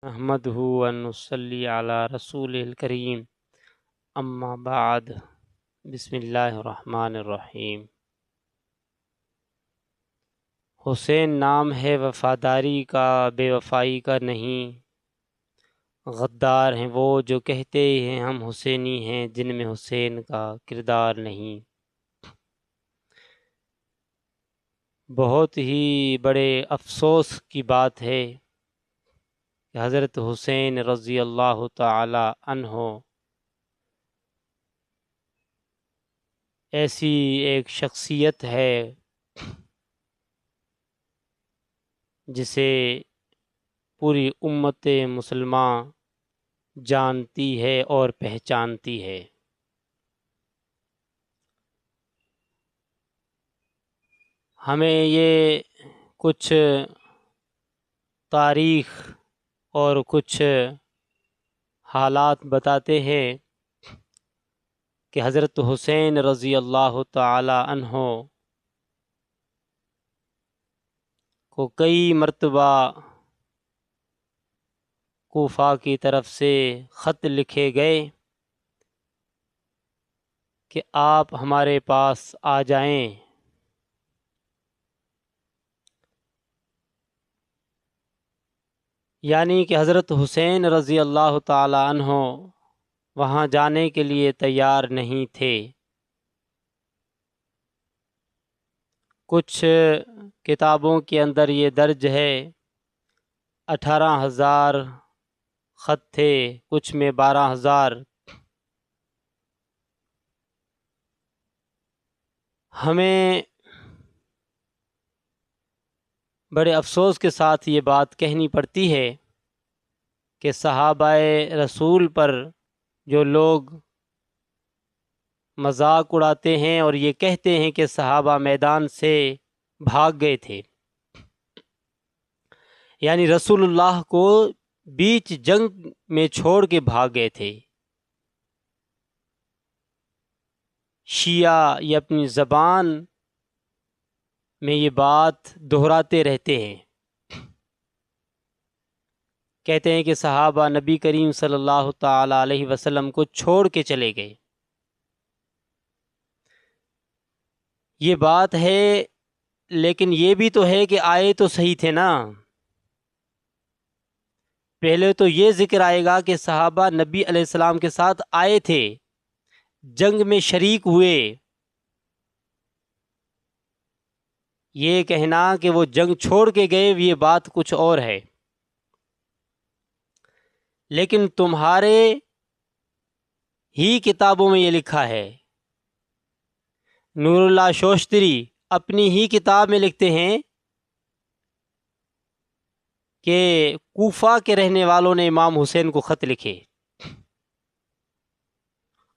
نحمدہ ونصلی علی رسول الکریم اما بعد بسم اللہ الرحمن الرحیم۔ حسین نام ہے وفاداری کا، بے وفائی کا نہیں۔ غدار ہیں وہ جو کہتے ہیں ہم حسینی ہیں، جن میں حسین کا کردار نہیں۔ بہت ہی بڑے افسوس کی بات ہے کہ حضرت حسین رضی اللہ تعالی عنہ ایسی ایک شخصیت ہے جسے پوری امت مسلمہ جانتی ہے اور پہچانتی ہے۔ ہمیں یہ کچھ تاریخ اور کچھ حالات بتاتے ہیں کہ حضرت حسین رضی اللہ تعالی عنہ کو کئی مرتبہ کوفہ کی طرف سے خط لکھے گئے کہ آپ ہمارے پاس آ جائیں۔ یعنی کہ حضرت حسین رضی اللہ تعالی عنہ وہاں جانے کے لیے تیار نہیں تھے۔ کچھ کتابوں کے اندر یہ درج ہے 18,000 خط تھے، کچھ میں 12,000۔ ہمیں بڑے افسوس کے ساتھ یہ بات کہنی پڑتی ہے کہ صحابہ رسول پر جو لوگ مذاق اڑاتے ہیں اور یہ کہتے ہیں کہ صحابہ میدان سے بھاگ گئے تھے، یعنی رسول اللہ کو بیچ جنگ میں چھوڑ کے بھاگ گئے تھے۔ شیعہ یہ اپنی زبان میں یہ بات دہراتے رہتے ہیں، کہتے ہیں کہ صحابہ نبی کریم صلی اللہ تعالی علیہ وسلم کو چھوڑ کے چلے گئے۔ یہ بات ہے، لیکن یہ بھی تو ہے کہ آئے تو صحیح تھے نا۔ پہلے تو یہ ذکر آئے گا کہ صحابہ نبی علیہ السلام کے ساتھ آئے تھے، جنگ میں شریک ہوئے۔ یہ کہنا کہ وہ جنگ چھوڑ کے گئے یہ بات کچھ اور ہے، لیکن تمہارے ہی کتابوں میں یہ لکھا ہے۔ نور اللہ شوشتری اپنی ہی کتاب میں لکھتے ہیں کہ کوفہ کے رہنے والوں نے امام حسین کو خط لکھے،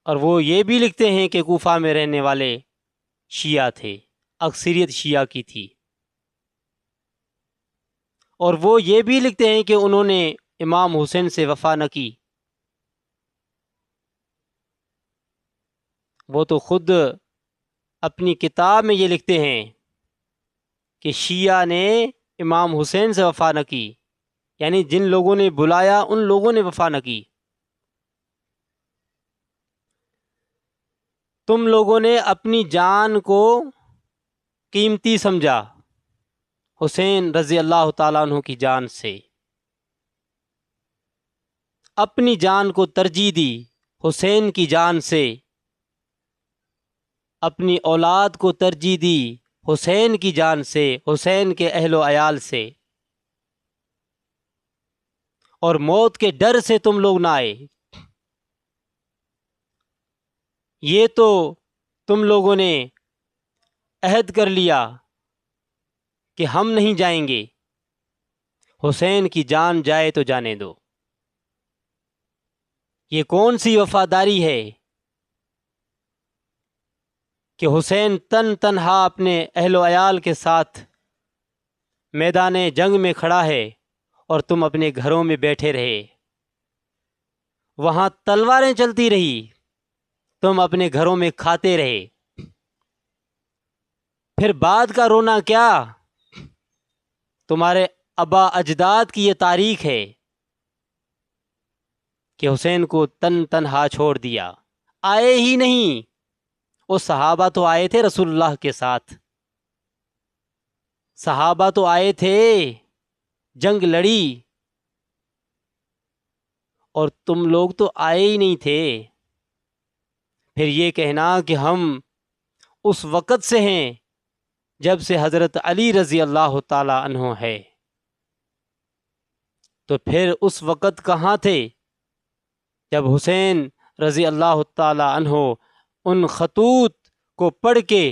اور وہ یہ بھی لکھتے ہیں کہ کوفہ میں رہنے والے شیعہ تھے، اکثریت شیعہ کی تھی، اور وہ یہ بھی لکھتے ہیں کہ انہوں نے امام حسین سے وفا نہ کی۔ وہ تو خود اپنی کتاب میں یہ لکھتے ہیں کہ شیعہ نے امام حسین سے وفا نہ کی، یعنی جن لوگوں نے بلایا ان لوگوں نے وفا نہ کی۔ تم لوگوں نے اپنی جان کو قیمتی سمجھا حسین رضی اللہ تعالیٰ عنہ کی جان سے، اپنی جان کو ترجیح دی حسین کی جان سے، اپنی اولاد کو ترجیح دی حسین کی جان سے، حسین کے اہل و عیال سے، اور موت کے ڈر سے تم لوگ نہ آئے۔ یہ تو تم لوگوں نے عہد کر لیا کہ ہم نہیں جائیں گے، حسین کی جان جائے تو جانے دو۔ یہ کون سی وفاداری ہے کہ حسین تنہا اپنے اہل و عیال کے ساتھ میدان جنگ میں کھڑا ہے اور تم اپنے گھروں میں بیٹھے رہے، وہاں تلواریں چلتی رہی، تم اپنے گھروں میں کھاتے رہے۔ پھر بعد کا رونا کیا؟ تمہارے آبا اجداد کی یہ تاریخ ہے کہ حسین کو تنہا چھوڑ دیا، آئے ہی نہیں۔ وہ صحابہ تو آئے تھے رسول اللہ کے ساتھ، صحابہ تو آئے تھے، جنگ لڑی، اور تم لوگ تو آئے ہی نہیں تھے۔ پھر یہ کہنا کہ ہم اس وقت سے ہیں جب سے حضرت علی رضی اللہ تعالی عنہ ہے، تو پھر اس وقت کہاں تھے جب حسین رضی اللہ تعالی عنہ ان خطوط کو پڑھ کے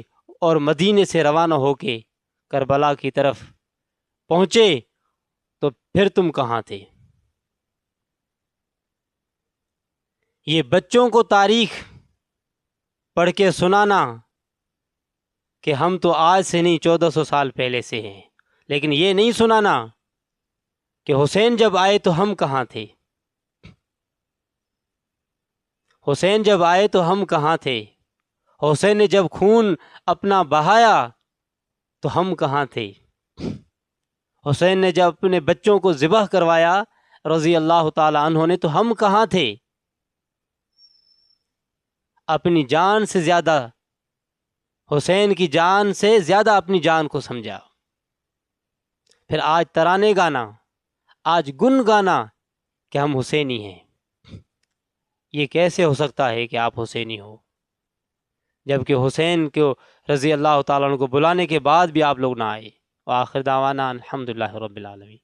اور مدینے سے روانہ ہو کے کربلا کی طرف پہنچے؟ تو پھر تم کہاں تھے؟ یہ بچوں کو تاریخ پڑھ کے سنانا کہ ہم تو آج سے نہیں 1400 سال پہلے سے ہیں، لیکن یہ نہیں سنانا کہ حسین جب آئے تو ہم کہاں تھے، حسین جب آئے تو ہم کہاں تھے، حسین نے جب خون اپنا بہایا تو ہم کہاں تھے، حسین نے جب اپنے بچوں کو ذبح کروایا رضی اللہ تعالی عنہ نے تو ہم کہاں تھے؟ اپنی جان سے زیادہ، حسین کی جان سے زیادہ اپنی جان کو سمجھا۔ پھر آج ترانے گانا، آج گن گانا کہ ہم حسینی ہیں، یہ کیسے ہو سکتا ہے کہ آپ حسینی ہو جبکہ حسین کو رضی اللہ تعالیٰ عنہ کو بلانے کے بعد بھی آپ لوگ نہ آئے؟ وآخر دعوانا الحمدللہ رب العالمین۔